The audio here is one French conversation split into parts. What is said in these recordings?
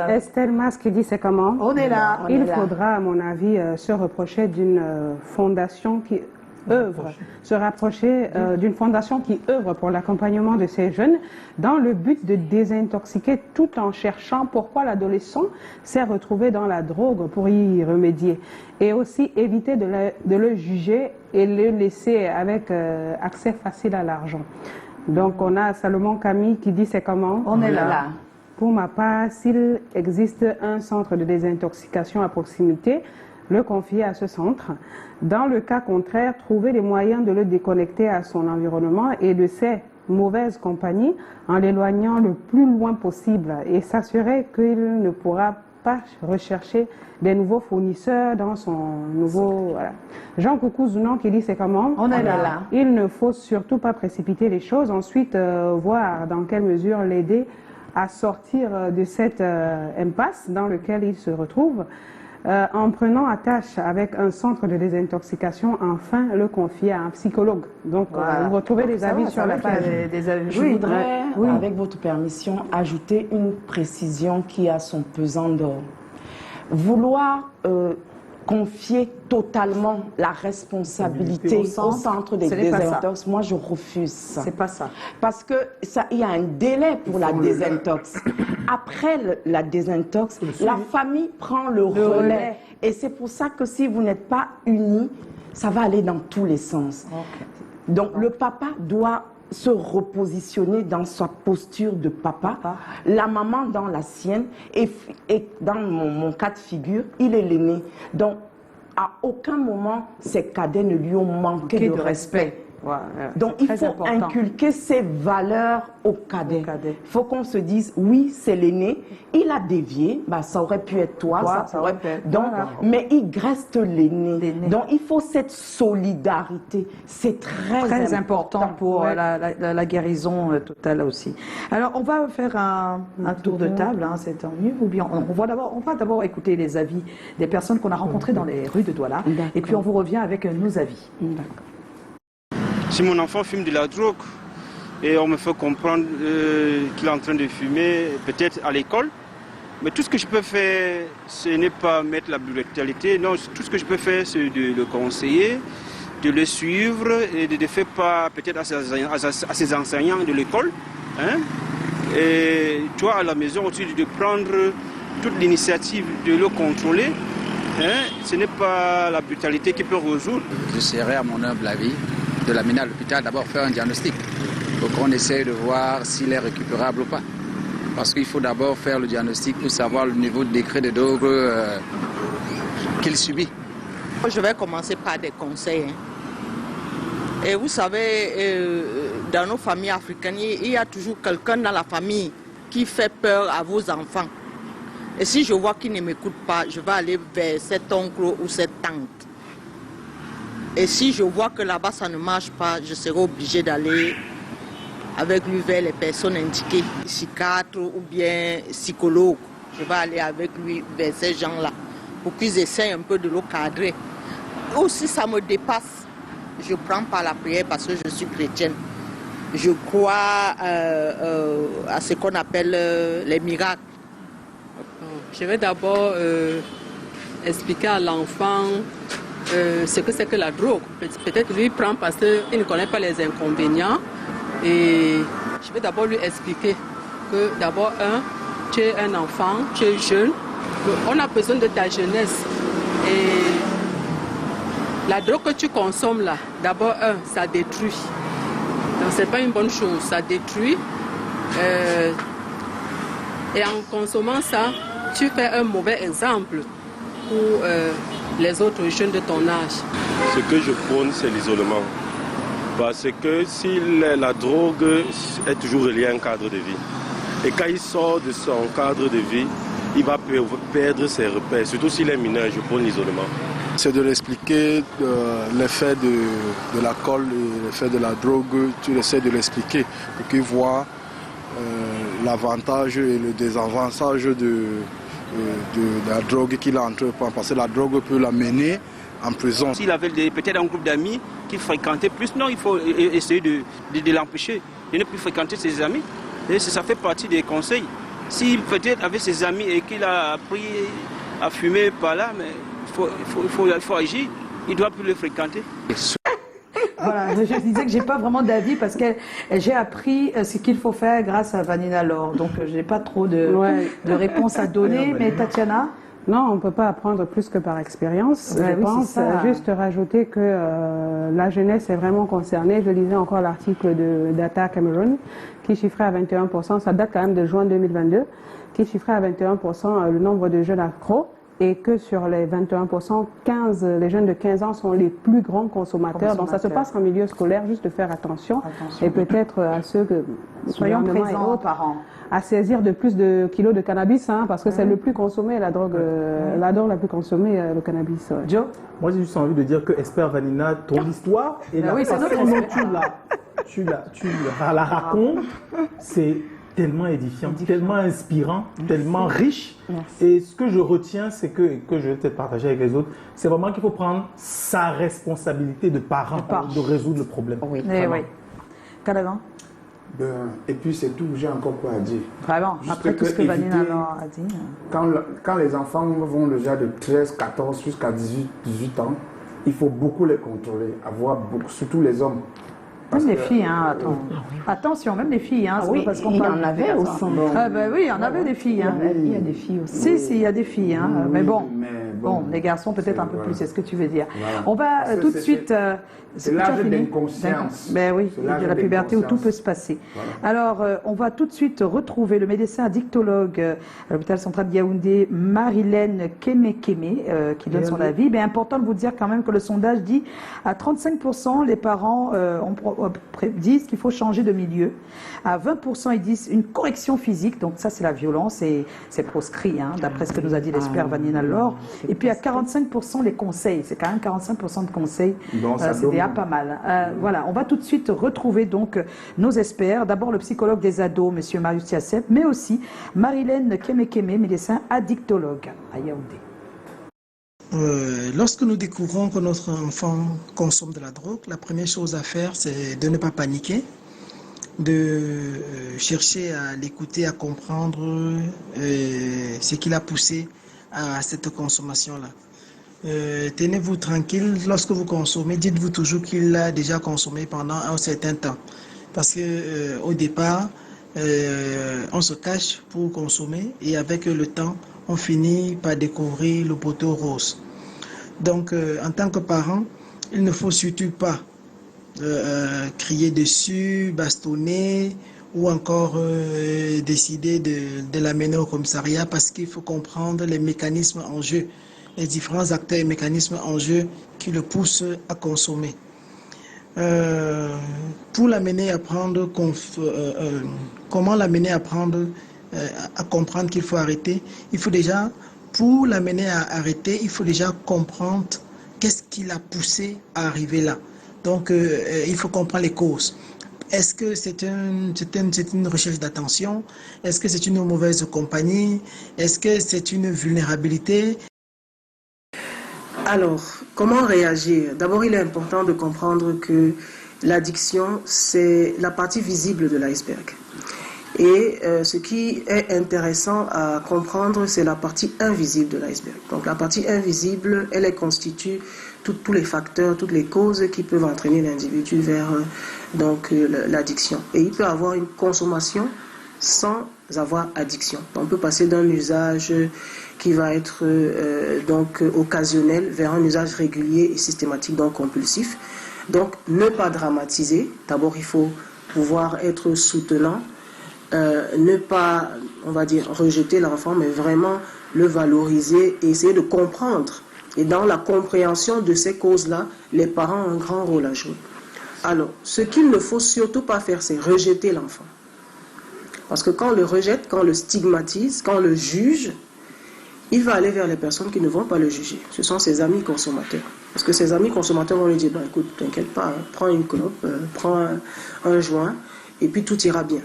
Estelle Mas qui dit c'est comment? On est là. Il faudra, à mon avis, se rapprocher d'une fondation qui œuvre, se rapprocher d'une fondation qui œuvre pour l'accompagnement de ces jeunes dans le but de désintoxiquer tout en cherchant pourquoi l'adolescent s'est retrouvé dans la drogue pour y remédier. Et aussi éviter de le juger et le laisser avec accès facile à l'argent. Donc on a Salomon Camille qui dit c'est comment? On est là. Pour ma part, s'il existe un centre de désintoxication à proximité, le confier à ce centre. Dans le cas contraire, trouver les moyens de le déconnecter à son environnement et de ses mauvaises compagnies en l'éloignant le plus loin possible et s'assurer qu'il ne pourra pas rechercher des nouveaux fournisseurs dans son nouveau... Voilà. Jean Coucou Zounan qui dit c'est comment? On est là. Il ne faut surtout pas précipiter les choses, ensuite voir dans quelle mesure l'aider à sortir de cette impasse dans laquelle il se retrouve, en prenant attache avec un centre de désintoxication, enfin le confier à un psychologue. Donc, vous retrouvez des avis sur la page. Je voudrais, avec votre permission, ajouter une précision qui a son pesant d'or. Vouloir confier totalement la responsabilité au centre des désintox, moi je refuse ça. C'est pas ça. Parce que il y a un délai pour la désintox. Après la désintox, la famille prend le relais. Et c'est pour ça que si vous n'êtes pas unis, ça va aller dans tous les sens. Okay. Donc le papa doit se repositionner dans sa posture de papa, la maman dans la sienne, et dans mon cas de figure, il est l'aîné. Donc, à aucun moment, ces cadets ne lui ont manqué de respect. Donc, il faut inculquer ces valeurs aux cadets. Il faut qu'on se dise, oui, c'est l'aîné, il a dévié, bah, ça aurait pu être toi, ça aurait pu être... Donc, mais il reste l'aîné. Donc, il faut cette solidarité. C'est très important pour la guérison totale aussi. Alors, on va faire un tour de table, hein, c'est tant mieux. Ou bien, on va d'abord écouter les avis des personnes qu'on a rencontrées dans les rues de Douala. Et puis, on vous revient avec nos avis. Si mon enfant fume de la drogue et on me fait comprendre qu'il est en train de fumer, peut-être à l'école, mais tout ce que je peux faire, ce n'est pas mettre la brutalité, non, tout ce que je peux faire, c'est de le conseiller, de le suivre et de faire part peut-être à ses enseignants de l'école. Hein, et toi, à la maison, aussi de prendre toute l'initiative de le contrôler. Hein, ce n'est pas la brutalité qui peut résoudre. Je serai, à mon humble avis, de l'amener à l'hôpital, d'abord faire un diagnostic pour qu'on essaye de voir s'il est récupérable ou pas. Parce qu'il faut d'abord faire le diagnostic pour savoir le niveau de décret de drogue qu'il subit. Je vais commencer par des conseils. Et vous savez, dans nos familles africaines, il y a toujours quelqu'un dans la famille qui fait peur à vos enfants. Et si je vois qu'il ne m'écoute pas, je vais aller vers cet oncle ou cette tante. Et si je vois que là-bas ça ne marche pas, je serai obligé d'aller avec lui vers les personnes indiquées, psychiatre ou bien psychologue. Je vais aller avec lui vers ces gens-là pour qu'ils essayent un peu de le cadrer. Ou si ça me dépasse, je prends par la prière parce que je suis chrétienne. Je crois à ce qu'on appelle les miracles. Je vais d'abord expliquer à l'enfant ce que c'est que la drogue. Peut-être lui prend parce qu'il ne connaît pas les inconvénients. Et je vais d'abord lui expliquer que d'abord, tu es un enfant, tu es jeune. On a besoin de ta jeunesse. Et la drogue que tu consommes là, d'abord, ça détruit. Donc c'est pas une bonne chose, ça détruit. Et en consommant ça, tu fais un mauvais exemple pour les autres jeunes de ton âge. Ce que je prône, c'est l'isolement. Parce que si la drogue est toujours reliée à un cadre de vie, et quand il sort de son cadre de vie, il va perdre ses repères. Surtout s'il est mineur, je prône l'isolement. C'est de l'expliquer, l'effet de l'alcool et l'effet de la drogue, tu essaies de l'expliquer pour qu'il voit l'avantage et le désavantage de la drogue qu'il entreprend, parce que la drogue peut l'amener en prison. S'il avait peut-être un groupe d'amis qui fréquentait plus, non, il faut essayer de l'empêcher de ne plus fréquenter ses amis. Et ça fait partie des conseils. Si peut-être avec ses amis et qu'il a appris à fumer par là, mais il faut agir. Il ne doit plus le fréquenter. Voilà, je disais que j'ai pas vraiment d'avis parce que j'ai appris ce qu'il faut faire grâce à Vanina Laure. Donc, j'ai pas trop de réponses à donner. Mais Tatiana? Non, on ne peut pas apprendre plus que par expérience. Ouais, je pense juste rajouter que la jeunesse est vraiment concernée. Je lisais encore l'article de Data Cameroun qui chiffrait à 21%, ça date quand même de juin 2022, qui chiffrait à 21% le nombre de jeunes accros. Et que sur les 21%, les jeunes de 15 ans sont les plus grands consommateurs. Donc ça se passe en milieu scolaire, juste de faire attention. Et peut-être à ceux que soyons présents aux parents, à saisir de plus de kilos de cannabis, parce que c'est le plus consommé, la drogue la plus consommée, le cannabis. Ouais. Joe? Moi j'ai juste envie de dire que Esper Vanina, ton histoire et la façon dont tu la racontes, c'est tellement édifiant, tellement inspirant, tellement riche. Merci. Et ce que je retiens, c'est que je vais peut-être partager avec les autres, c'est vraiment qu'il faut prendre sa responsabilité de parent de résoudre le problème. Oui. Calavan? Et puis c'est tout, j'ai encore quoi à dire. Vraiment, juste après tout ce que Vanina a dit. Quand les enfants vont déjà de 13, 14 jusqu'à 18 ans, il faut beaucoup les contrôler, surtout les hommes. Même les filles, attention, même les filles. Oui, parce qu'il y en avait aussi. Oui, il y en avait des filles. Il y a des filles aussi. Si, il y a des filles. Mais bon, les garçons peut-être un peu plus, c'est ce que tu veux dire. Voilà. On va tout de suite... C'est l'âge d'inconscience. Ben oui, de la puberté où tout peut se passer. Voilà. Alors, on va tout de suite retrouver le médecin addictologue à l'hôpital central de Yaoundé, Marilène Kemekeme, qui donne son avis. Mais important de vous dire quand même que le sondage dit à 35%, les parents disent qu'il faut changer de milieu. À 20%, ils disent une correction physique. Donc ça, c'est la violence et c'est proscrit, d'après ce que nous a dit l'expert Vanina Laure. Et puis à 45%, les conseils. C'est quand même 45% de conseils. C'est déjà pas mal. Voilà, on va tout de suite retrouver donc nos experts. D'abord le psychologue des ados, M. Marius Tiassep, mais aussi Marilène Kemekeme, médecin addictologue à Yaoundé. Lorsque nous découvrons que notre enfant consomme de la drogue, la première chose à faire, c'est de ne pas paniquer, de chercher à l'écouter, à comprendre ce qui l'a poussé à cette consommation-là. Tenez-vous tranquille, lorsque vous consommez, dites-vous toujours qu'il a déjà consommé pendant un certain temps. Parce que au départ, on se cache pour consommer et avec le temps, on finit par découvrir le poteau rose. Donc, en tant que parent, il ne faut surtout pas crier dessus, bastonner ou encore décider de l'amener au commissariat parce qu'il faut comprendre les mécanismes en jeu, les différents acteurs et mécanismes en jeu qui le poussent à consommer. Pour l'amener à prendre, comment l'amener à prendre, à comprendre qu'il faut arrêter, il faut déjà, pour l'amener à arrêter, il faut déjà comprendre qu'est-ce qui l'a poussé à arriver là. Donc, il faut comprendre les causes. Est-ce que c'est une recherche d'attention? Est-ce que c'est une mauvaise compagnie? Est-ce que c'est une vulnérabilité? Alors, comment réagir? D'abord, il est important de comprendre que l'addiction, c'est la partie visible de l'iceberg. Et ce qui est intéressant à comprendre, c'est la partie invisible de l'iceberg. Donc la partie invisible, elle constitue tous les facteurs, toutes les causes qui peuvent entraîner l'individu vers l'addiction. Et il peut avoir une consommation sans avoir addiction. On peut passer d'un usage qui va être occasionnel vers un usage régulier et systématique, donc compulsif. Donc ne pas dramatiser. D'abord, il faut pouvoir être soutenant. Ne pas, on va dire, rejeter l'enfant, mais vraiment le valoriser et essayer de comprendre. Et dans la compréhension de ces causes-là, les parents ont un grand rôle à jouer. Alors, ce qu'il ne faut surtout pas faire, c'est rejeter l'enfant. Parce que quand on le rejette, quand on le stigmatise, quand on le juge, il va aller vers les personnes qui ne vont pas le juger. Ce sont ses amis consommateurs. Parce que ses amis consommateurs vont lui dire, écoute, t'inquiète pas, prends une clope, prends un joint, et puis tout ira bien.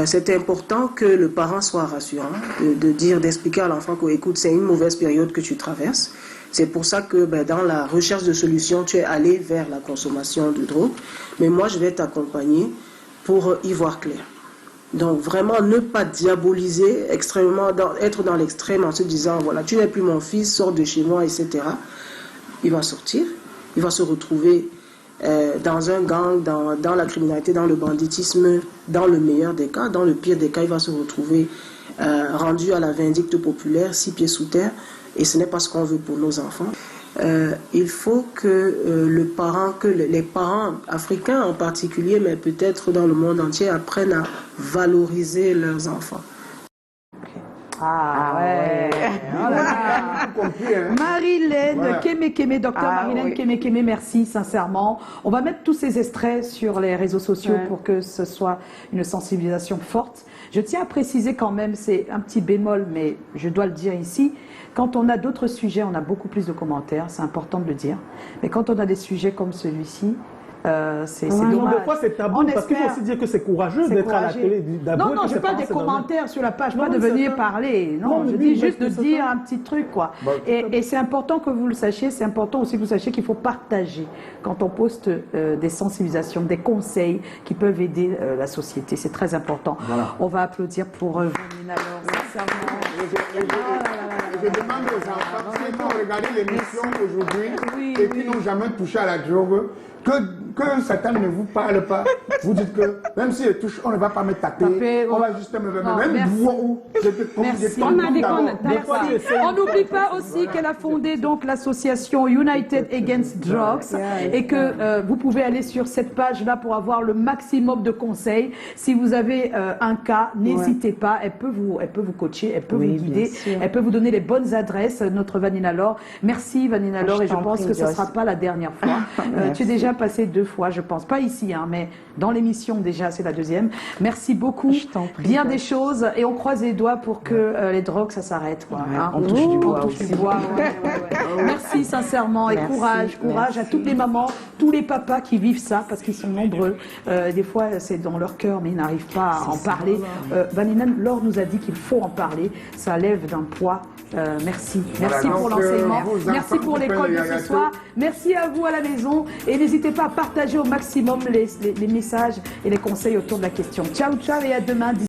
C'est important que le parent soit rassurant, d'expliquer à l'enfant que, écoute, c'est une mauvaise période que tu traverses. C'est pour ça que dans la recherche de solutions, tu es allé vers la consommation de drogue. Mais moi, je vais t'accompagner pour y voir clair. Donc vraiment ne pas diaboliser extrêmement, être dans l'extrême en se disant voilà, tu n'es plus mon fils, sors de chez moi, etc. Il va sortir, il va se retrouver dans un gang, dans la criminalité, dans le banditisme, dans le meilleur des cas. Dans le pire des cas, il va se retrouver rendu à la vindicte populaire, 6 pieds sous terre, et ce n'est pas ce qu'on veut pour nos enfants. Il faut que les parents africains en particulier, mais peut-être dans le monde entier, apprennent à valoriser leurs enfants. Ah ouais. Oh là là. Marilène Kémé, docteur Marilène Kémé, merci sincèrement. On va mettre tous ces extraits sur les réseaux sociaux pour que ce soit une sensibilisation forte. Je tiens à préciser quand même, c'est un petit bémol, mais je dois le dire ici, quand on a d'autres sujets, on a beaucoup plus de commentaires, c'est important de le dire. Mais quand on a des sujets comme celui-ci, c'est dommage. Des fois, c'est tabou parce qu'il faut aussi dire que c'est courageux d'être à la télé. Non, je parle des commentaires sur la page, pas de venir parler. Non, je dis juste de dire un petit truc, quoi. Et c'est important que vous le sachiez, c'est important aussi que vous sachiez qu'il faut partager quand on poste des sensibilisations, des conseils qui peuvent aider la société. C'est très important. Voilà. On va applaudir pour Vanina Laure. Je demande aux enfants, ceux qui ont regardé l'émission aujourd'hui et qui n'ont jamais touché à la drogue, que Satan ne vous parle pas. Vous dites que même si je touche, on ne va pas me taper. On va juste me même vous. Merci. On n'oublie pas aussi qu'elle a fondé donc l'association United Against Drugs et que vous pouvez aller sur cette page-là pour avoir le maximum de conseils. Si vous avez un cas, n'hésitez pas. Elle peut vous coacher, elle peut vous guider, elle peut vous donner les bonnes adresses. Notre Vanina Laure. Merci Vanina Laure et je pense que ce ne sera pas la dernière fois. Tu es déjà passé 2 fois, je pense. Pas ici, hein, mais dans l'émission déjà, c'est la 2e. Merci beaucoup. Bien des choses et on croise les doigts pour que les drogues, ça s'arrête. On touche du bois aussi. Merci sincèrement et courage à toutes les mamans, tous les papas qui vivent ça parce qu'ils sont nombreux. Des fois, c'est dans leur cœur, mais ils n'arrivent pas à en parler. Vanina Laure nous a dit qu'il faut en parler. Ça lève d'un poids. Merci pour l'enseignement, merci pour l'école de ce soir, merci à vous à la maison et n'hésitez pas à partager au maximum les messages et les conseils autour de la question. Ciao et à demain.